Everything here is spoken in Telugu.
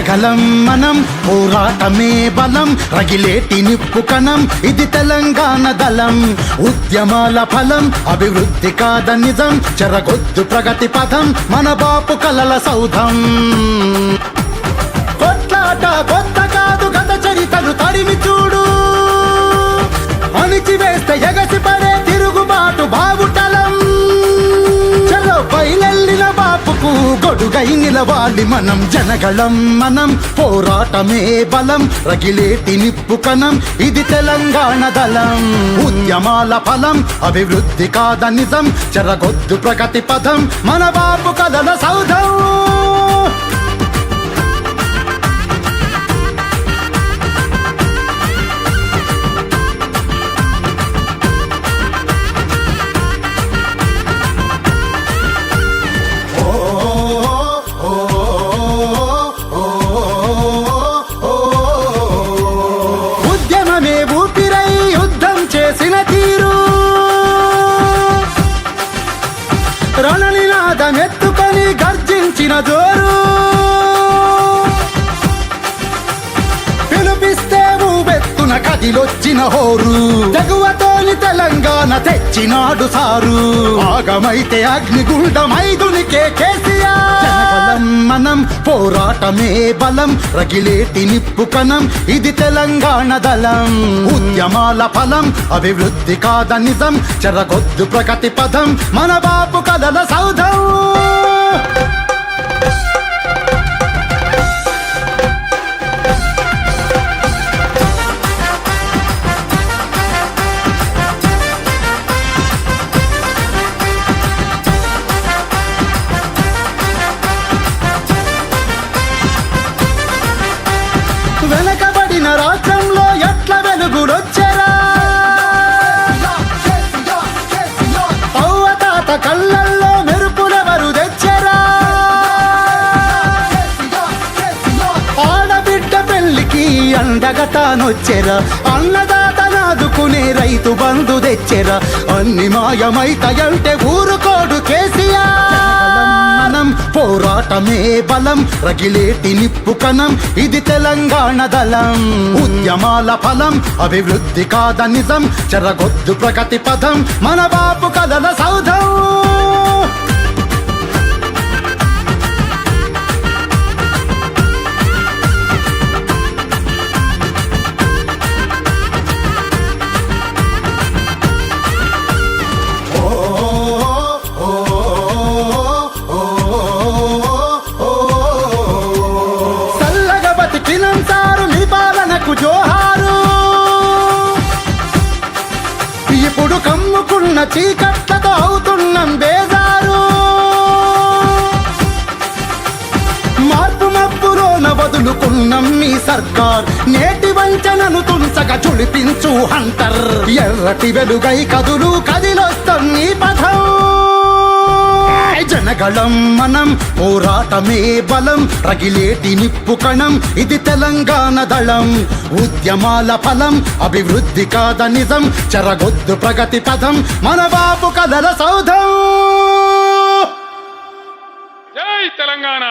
జనగలం మనం పోరాటమే బలం రగిలేటి నిప్పు కణం ఇది తెలంగాణ దళం ఉద్యమాల ఫలం అభివృద్ధి కాద నిజం చెరగొద్దు ప్రగతి పథం మన బాపు కలల సౌధం కొట్లాట కొత్త కాదు గత చరితలు తడిమి చూడు అణిచివేస్తే ఎగసి పడే తిరుగుబాటు బావుటలం చలో బయలెల్లిన బాపుకు గొడుగై నిలవాలి మనం జనగళం మనం పోరాటమే బలం రగిలేటి నిప్పు కణం ఇది తెలంగాణ దళం ఉద్యమాల ఫలం అభివృద్ధి కాద నిజం చెరగొద్దు ప్రగతి పథం మన బాపు కలల సౌధం రణనినాదమెత్తుకొని గర్జించిన జోరు పిలిపిస్తే ఊబెత్తున కదిలొచ్చిన హోరు తెగువతోని తెలంగాణ తెచ్చినాడు సారు ఆగమైతే అగ్నిగుండమైదునికే కేసీఆర్ మనం పోరాటమే బలం రగిలేటి నిప్పు కణం ఇది తెలంగాణ దళం ఉద్యమాల ఫలం అభివృద్ధి కాద నిజం చెరగొద్దు ప్రగతి పథం మన బాపు కలల సౌధం వెనకబడిన రాష్ట్రంలో ఎట్ల వెలుగులొచ్చెరా అవ్వతాత కళ్ళల్లో మెరుపులెవరు తెచ్చెరా ఆడబిడ్డ పెళ్లికి అండగా తానొచ్చెరా అన్నదాత నాదుకునే రైతు బంధు తెచ్చెరా అన్ని మాయమైతయంటే ఊరుకోడు కేసీఆర్ మనం పోరాటమే బలం రగిలేటి నిప్పు కణం ఇది తెలంగాణ దళం ఉద్యమాల ఫలం అభివృద్ధి కాద నిజం చెరగొద్దు ప్రగతి పథం మన బాపు కలల సౌధం జోహారు ఇప్పుడు కమ్ముకున్న చీకట్లతో అవుతున్నాం బేజారు మార్పు మబ్బులోన వదులుకున్నాం మీ సర్కార్ నేటి వంచనను తుంచగా చుడిపించు హంటర్ ఎర్రటి వెలుగై కదులు కదిలొస్తాం నీ పథం జనగళం మనం పోరాటమే బలం రగిలేటి నిప్పు కణం ఇది తెలంగాణ దళం ఉద్యమాల ఫలం అభివృద్ధి కాద నిజం చెరగొద్దు ప్రగతి పథం మన బాపు కలల సౌధం జై తెలంగాణ.